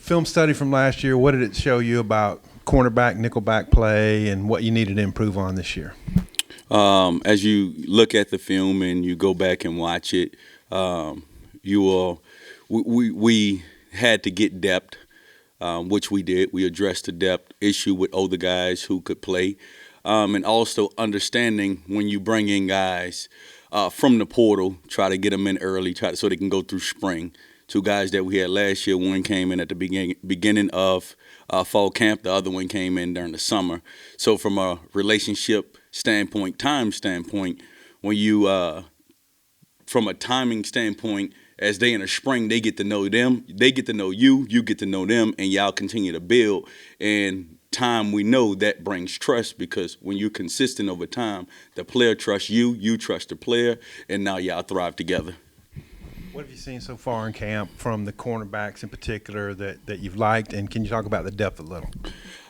film study from last year, what did it show you about cornerback, nickelback play, and what you needed to improve on this year? As you look at the film and you go back and watch it, we had to get depth, which we did. We addressed the depth issue with older guys who could play, and also understanding when you bring in guys from the portal, try to get them in early, so they can go through spring. Two guys that we had last year, one came in at the beginning of fall camp, the other one came in during the summer. So from a relationship standpoint, time standpoint, when you, from a timing standpoint, as they in the spring, they get to know them, they get to know you, you get to know them, and y'all continue to build. And time, we know that brings trust, because when you're consistent over time, the player trusts you, you trust the player, and now y'all thrive together. What have you seen so far in camp from the cornerbacks in particular that you've liked, and can you talk about the depth a little?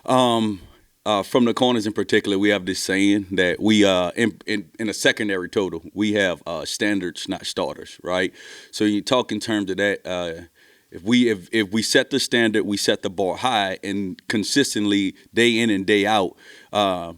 From the corners in particular, we have this saying that we in a secondary total, we have standards, not starters, right? So you talk in terms of that. If we set the standard, we set the bar high, and consistently day in and day out,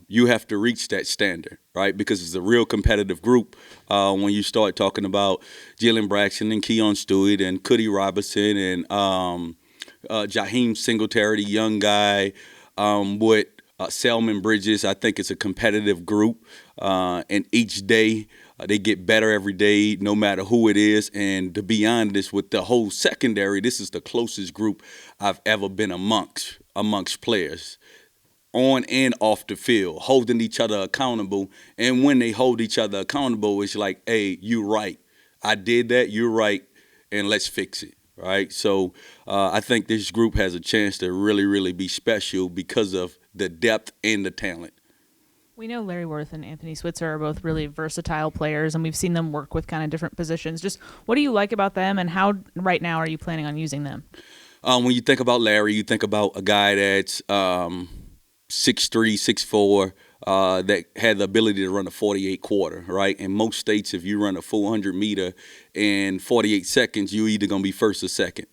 you have to reach that standard, right? Because it's a real competitive group. When you start talking about Jalen Braxton and Keon Stewart and Cody Robertson and Jaheim Singletary, the young guy, with Selman Bridges, I think it's a competitive group, and each day they get better every day, no matter who it is. And to be honest, with the whole secondary, this is the closest group I've ever been amongst players, on and off the field, holding each other accountable. And when they hold each other accountable, it's like, hey, you're right. I did that, you're right, and let's fix it, right? So I think this group has a chance to really, really be special because of the depth and the talent. We know Larry Worth and Anthony Switzer are both really versatile players, and we've seen them work with kind of different positions. Just what do you like about them, and how right now are you planning on using them? When you think about Larry, you think about a guy that's 6'3", 6'4", that had the ability to run a 48 quarter, right? In most states, if you run a 400 meter in 48 seconds, you're either going to be first or second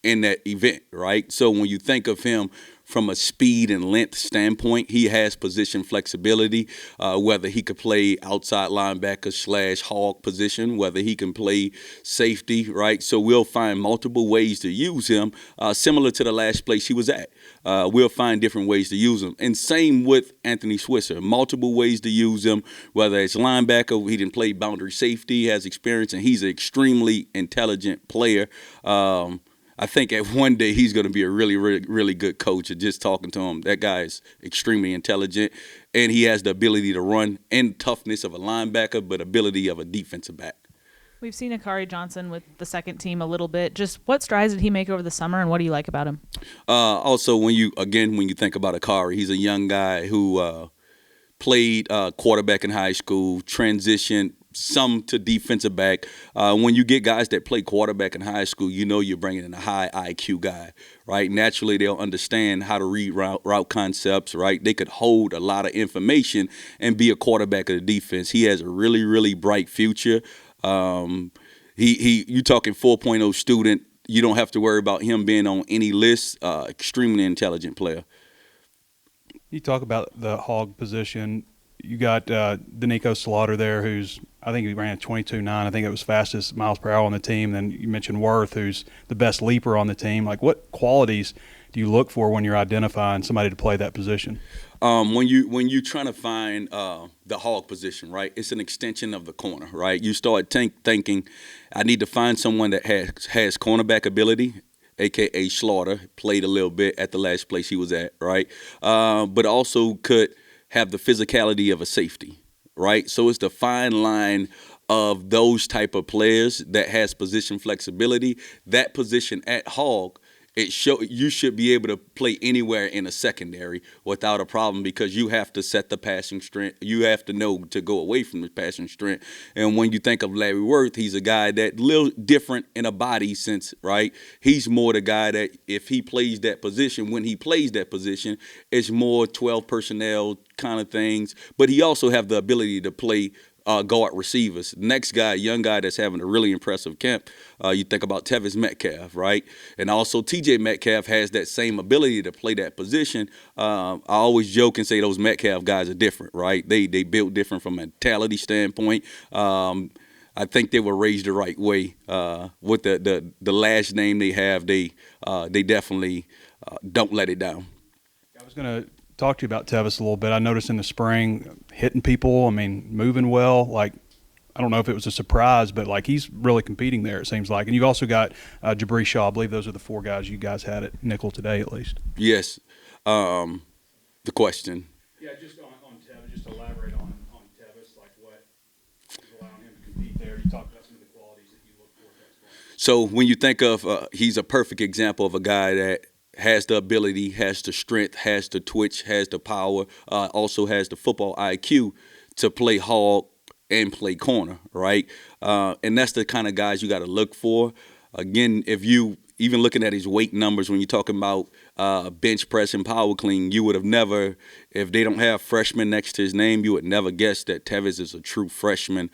in that event, right? So when you think of him from a speed and length standpoint, he has position flexibility, whether he could play outside linebacker / hog position, whether he can play safety, right? So we'll find multiple ways to use him, similar to the last place he was at. We'll find different ways to use him. And same with Anthony Switzer, multiple ways to use him, whether it's linebacker, he didn't play boundary safety, he has experience, and he's an extremely intelligent player. I think at one day he's going to be a really, really, really good coach. And just talking to him, that guy is extremely intelligent, and he has the ability to run and toughness of a linebacker, but ability of a defensive back. We've seen Akari Johnson with the second team a little bit. Just what strides did he make over the summer, and what do you like about him? Also, when you think about Akari, he's a young guy who played quarterback in high school, transitioned some to defensive back. When you get guys that play quarterback in high school, you know you're bringing in a high IQ guy, right? Naturally, they'll understand how to read route concepts, right? They could hold a lot of information and be a quarterback of the defense. He has a really, really bright future. You talking 4.0 student. You don't have to worry about him being on any list. Extremely intelligent player. You talk about the hog position. You got Danico Slaughter there, who's, I think he ran 22.9. I think it was fastest miles per hour on the team. Then you mentioned Worth, who's the best leaper on the team. Like, what qualities do you look for when you're identifying somebody to play that position? When you're trying to find the hog position, right, it's an extension of the corner, right? You start thinking, I need to find someone that has cornerback ability, a.k.a. Slaughter, played a little bit at the last place he was at, right? But also could have the physicality of a safety, right? So it's the fine line of those type of players that has position flexibility. That position at hog, you should be able to play anywhere in a secondary without a problem, because you have to set the passing strength. You have to know to go away from the passing strength. And when you think of Larry Worth, he's a guy that a little different in a body sense, right? He's more the guy that if he plays that position, when he plays that position, it's more 12 personnel kind of things. But he also have the ability to play guard receivers. Next guy, young guy that's having a really impressive camp, you think about Tevis Metcalf, right? And also TJ Metcalf has that same ability to play that position. I always joke and say those Metcalf guys are different, right? They built different from a mentality standpoint. I think they were raised the right way. With the last name they have, they definitely don't let it down. I was going to talk to you about Tevis a little bit. I noticed in the spring hitting people. I mean, moving well. Like, I don't know if it was a surprise, but like he's really competing there. It seems like. And you've also got Jabri Shaw. I believe those are the 4 guys you guys had at nickel today, at least. Yes. The question. Yeah, just on Tevis. Just elaborate on Tevis, like what is allowing him to compete there. You talked about some of the qualities that you look for. So when you think of, he's a perfect example of a guy that has the ability, has the strength, has the twitch, has the power, also has the football IQ to play hog and play corner, right? And that's the kind of guys you got to look for. Again, if you even looking at his weight numbers when you're talking about bench press and power clean, you would have never, if they don't have freshman next to his name, you would never guess that Tevis is a true freshman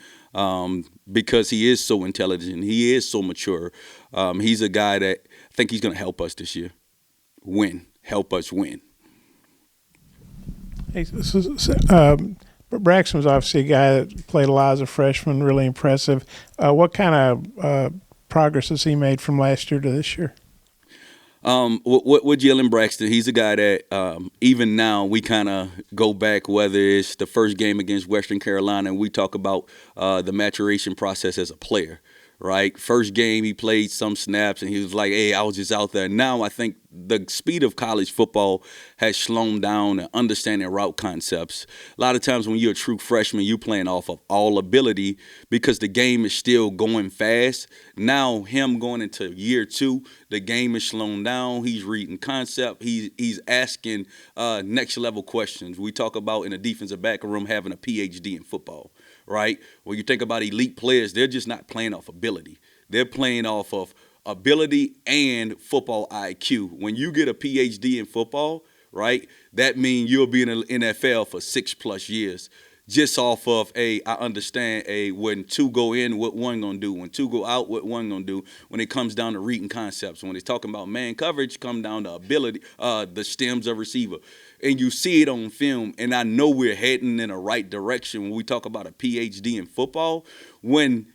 because he is so intelligent. He is so mature. He's a guy that I think he's going to help us this year. Help us win. Hey, Braxton was obviously a guy that played a lot as a freshman, really impressive. What kind of progress has he made from last year to this year? With Jalen Braxton, he's a guy that even now we kind of go back, whether it's the first game against Western Carolina, and we talk about the maturation process as a player. Right, first game he played some snaps and he was like, "Hey, I was just out there." Now I think the speed of college football has slowed down and understanding route concepts. A lot of times when you're a true freshman, you're playing off of all ability because the game is still going fast. Now him going into year 2, the game is slowing down. He's reading concept. He's asking next level questions. We talk about in the defensive back room having a PhD in football. Right? When you think about elite players, they're just not playing off ability. They're playing off of ability and football IQ. When you get a PhD in football, right, that means you'll be in the NFL for 6+ years. Just off of, I understand, when 2 go in, what 1 gonna do? When 2 go out, what 1 gonna do? When it comes down to reading concepts, when it's talking about man coverage, come down to ability, the stems of receiver. And you see it on film, and I know we're heading in the right direction when we talk about a PhD in football. When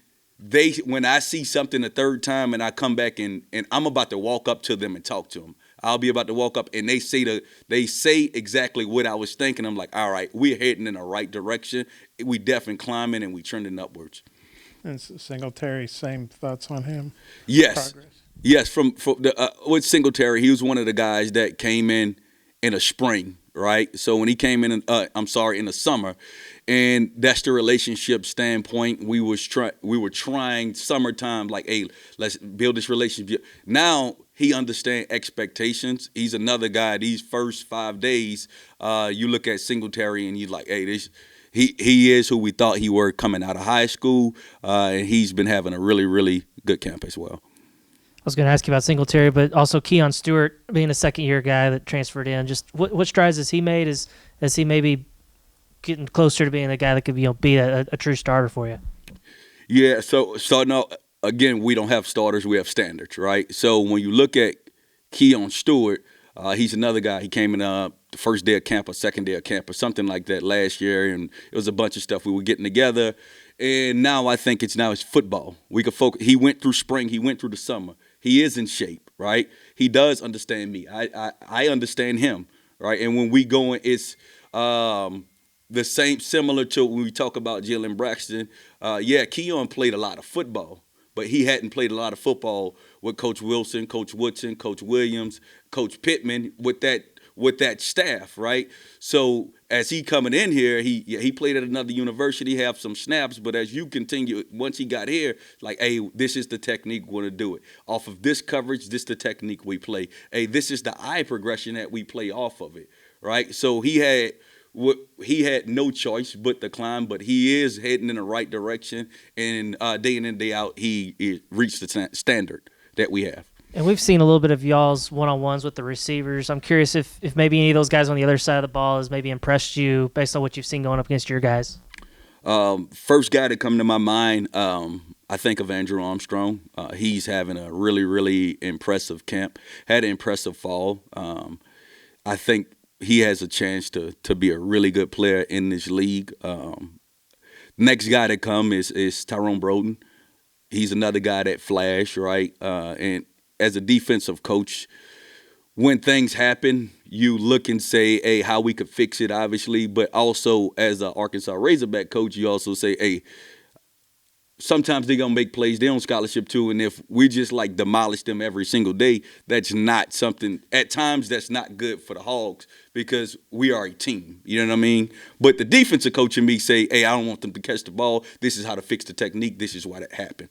I see something the third time and I come back and I'm about to walk up to them and talk to them. I'll be about to walk up and they say exactly what I was thinking. I'm like, all right, we're heading in the right direction. We definitely climbing and we trending upwards. And Singletary, same thoughts on him? Yes. Progress. Yes, with Singletary, he was one of the guys that came in the spring, right? So when he came in, in the summer, and that's the relationship standpoint. We were trying summertime, like, hey, let's build this relationship. Now he understands expectations. He's another guy. These first 5 days, you look at Singletary and you're like, hey, he is who we thought he were coming out of high school, and he's been having a really, really good camp as well. I was going to ask you about Singletary, but also Keon Stewart being a second-year guy that transferred in. Just what strides has he made? Is he maybe getting closer to being a guy that could be a true starter for you? Yeah. So no. Again, we don't have starters. We have standards, right? So when you look at Keon Stewart, he's another guy. He came in the first day of camp or second day of camp or something like that last year, and it was a bunch of stuff we were getting together. And now I think it's football. We could focus. He went through spring. He went through the summer. He is in shape, right? He does understand me. I understand him, right? And when we go in, it's the same, similar to when we talk about Jalen Braxton. Keon played a lot of football, but he hadn't played a lot of football with Coach Wilson, Coach Woodson, Coach Williams, Coach Pittman, with that staff, right? So as he coming in here, he played at another university, have some snaps, but as you continue, once he got here, like, hey, this is the technique we're going to do it. Off of this coverage, this is the technique we play. Hey, this is the eye progression that we play off of it, right? So he had no choice but to climb, but he is heading in the right direction, and day in and day out, he reached the standard that we have. And we've seen a little bit of y'all's one-on-ones with the receivers. I'm curious if maybe any of those guys on the other side of the ball has maybe impressed you based on what you've seen going up against your guys. First guy that come to my mind, I think of Andrew Armstrong. He's having a really, really impressive camp. Had an impressive fall. I think he has a chance to be a really good player in this league. Next guy to come is Tyrone Broden. He's another guy that flash, right? And as a defensive coach, when things happen, you look and say, hey, how we could fix it, obviously. But also, as an Arkansas Razorback coach, you also say, hey, sometimes they're going to make plays. They're on scholarship, too. And if we just, like, demolish them every single day, that's not something – at times, that's not good for the Hogs because we are a team. You know what I mean? But the defensive coach in me say, hey, I don't want them to catch the ball. This is how to fix the technique. This is why that happened.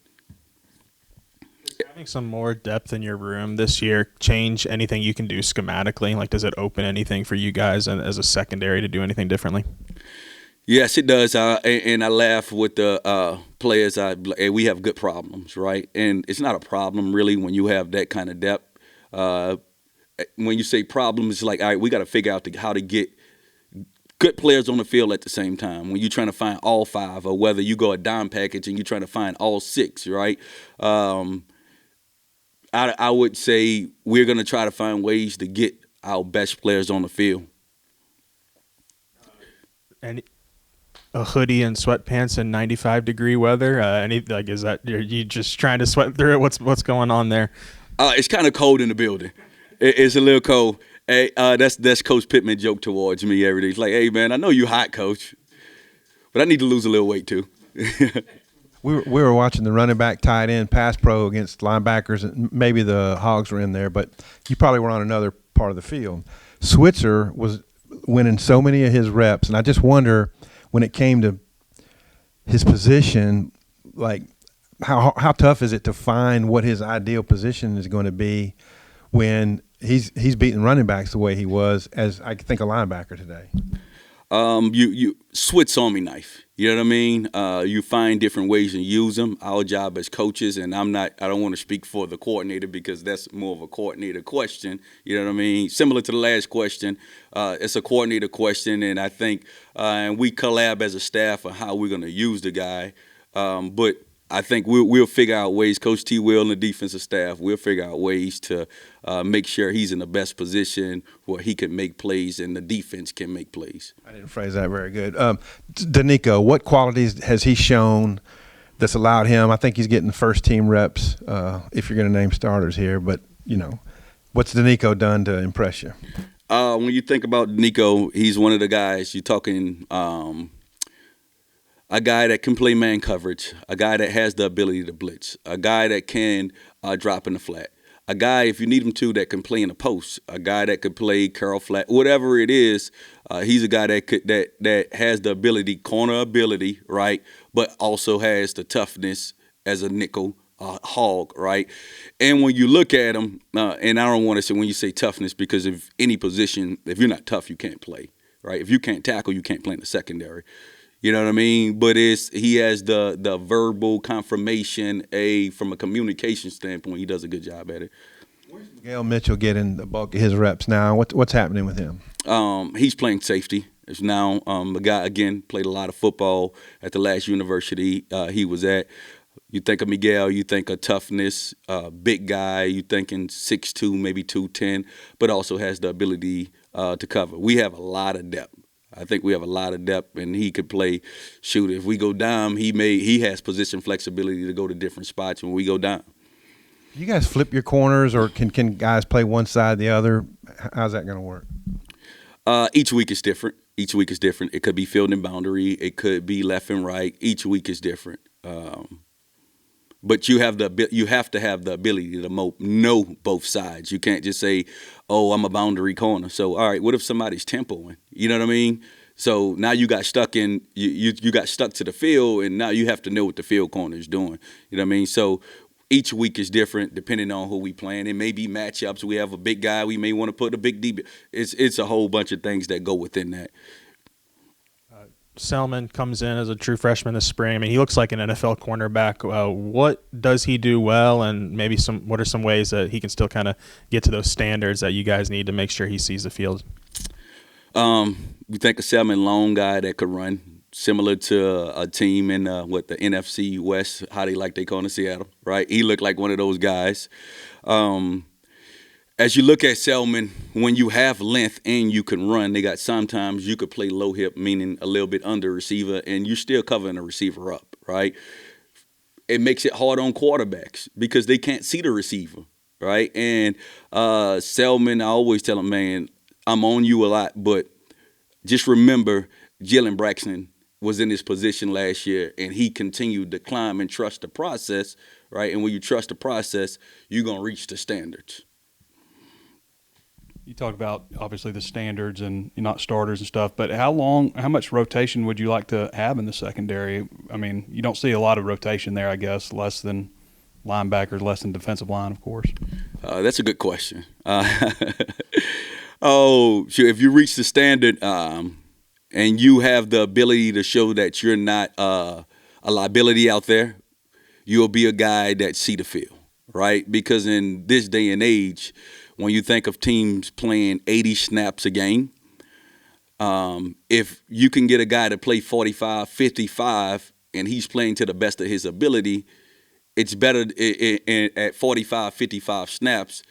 Having some more depth in your room this year change anything you can do schematically? Like, does it open anything for you guys and as a secondary to do anything differently? Yes, it does. And I laugh with the players. Hey, we have good problems, right? And it's not a problem, really, when you have that kind of depth. When you say problem, it's like, all right, we got to figure out how to get good players on the field at the same time. When you're trying to find all five, or whether you go a dime package and you're trying to find all six, right? I would say we're going to try to find ways to get our best players on the field. And a hoodie and sweatpants in 95-degree weather? Is that are you just trying to sweat through it? What's going on there? It's kind of cold in the building. It's a little cold. Hey, that's Coach Pittman joke towards me every day. He's like, hey, man, I know you hot, Coach, but I need to lose a little weight too. We were watching the running back tight end pass pro against linebackers, and maybe the Hogs were in there, but you probably were on another part of the field. Switzer was winning so many of his reps, and I just wonder when it came to his position, like how tough is it to find what his ideal position is going to be when he's beating running backs the way he was as I think a linebacker today. You Swiss Army knife. You know what I mean? You find different ways to use them. Our job as coaches, and I don't want to speak for the coordinator because that's more of a coordinator question. You know what I mean? Similar to the last question, it's a coordinator question, and I think and we collab as a staff on how we're going to use the guy. But I think we'll figure out ways. Coach T. Will and the defensive staff, we'll figure out ways to make sure he's in the best position where he can make plays and the defense can make plays. I didn't phrase that very good. Danico, what qualities has he shown that's allowed him? I think he's getting first team reps if you're going to name starters here. But, what's Danico done to impress you? When you think about Danico, he's one of the guys you're talking a guy that can play man coverage, a guy that has the ability to blitz, a guy that can drop in the flat, a guy, if you need him to, that can play in the post, a guy that could play curl flat, whatever it is. He's a guy that has the ability, corner ability, right, but also has the toughness as a nickel hog, right? And when you look at him, and I don't want to say when you say toughness because if any position, if you're not tough, you can't play, right? If you can't tackle, you can't play in the secondary. You know what I mean? But he has the verbal confirmation. From a communication standpoint, he does a good job at it. Where's Miguel Mitchell getting the bulk of his reps now? What's happening with him? He's playing safety. It's now a guy, again, played a lot of football at the last university he was at. You think of Miguel, you think of toughness, big guy, you thinking 6'2", maybe 210, but also has the ability to cover. We have a lot of depth. I think we have a lot of depth, and he could play. Shoot, if we go down, he has position flexibility to go to different spots when we go down. You guys flip your corners, or can guys play one side or the other? How's that going to work? Each week is different. It could be field and boundary. It could be left and right. Each week is different. But you have to have the ability to know both sides. You can't just say, "Oh, I'm a boundary corner." So, all right, what if somebody's tempoing? You know what I mean? So now you got stuck in you got stuck to the field, and now you have to know what the field corner is doing. You know what I mean? So each week is different depending on who we playing. It may be matchups. We have a big guy. We may want to put a big DB. It's a whole bunch of things that go within that. Selman comes in as a true freshman this spring. I mean, he looks like an NFL cornerback. What does he do well, and maybe what are some ways that he can still kind of get to those standards that you guys need to make sure he sees the field? You think a Selman long guy that could run, similar to a team in the NFC West, how they like they call it in Seattle, right? He looked like one of those guys. As you look at Selman, when you have length and you can run, they got sometimes you could play low hip, meaning a little bit under receiver, and you're still covering the receiver up, right? It makes it hard on quarterbacks because they can't see the receiver, right? And Selman, I always tell him, man, I'm on you a lot, but just remember Jalen Braxton was in this position last year, and he continued to climb and trust the process, right? And when you trust the process, you're going to reach the standards. You talk about obviously the standards and you're not starters and stuff, but how much rotation would you like to have in the secondary? I mean, you don't see a lot of rotation there, I guess, less than linebackers, less than defensive line, of course. That's a good question. Sure. If you reach the standard and you have the ability to show that you're not a liability out there, you'll be a guy that see the field, right? Because in this day and age, when you think of teams playing 80 snaps a game, if you can get a guy to play 45, 55, and he's playing to the best of his ability, it's better at 45, 55 snaps.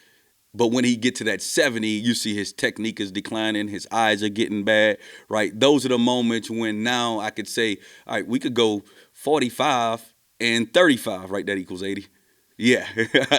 But when he gets to that 70, you see his technique is declining, his eyes are getting bad, right? Those are the moments when now I could say, all right, we could go 45 and 35, right? That equals 80. Yeah,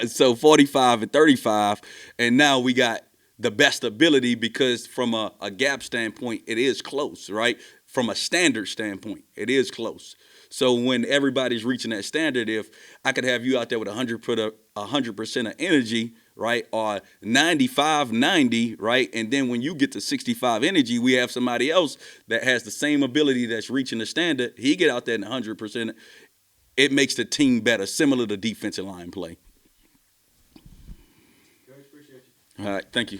so 45 and 35, and now we got the best ability because from a gap standpoint, it is close, right? From a standard standpoint, it is close. So when everybody's reaching that standard, if I could have you out there with 100% of energy, right, or 95, 90, right, and then when you get to 65 energy, we have somebody else that has the same ability that's reaching the standard. He get out there in 100%. It makes the team better, similar to defensive line play. All right, thank you.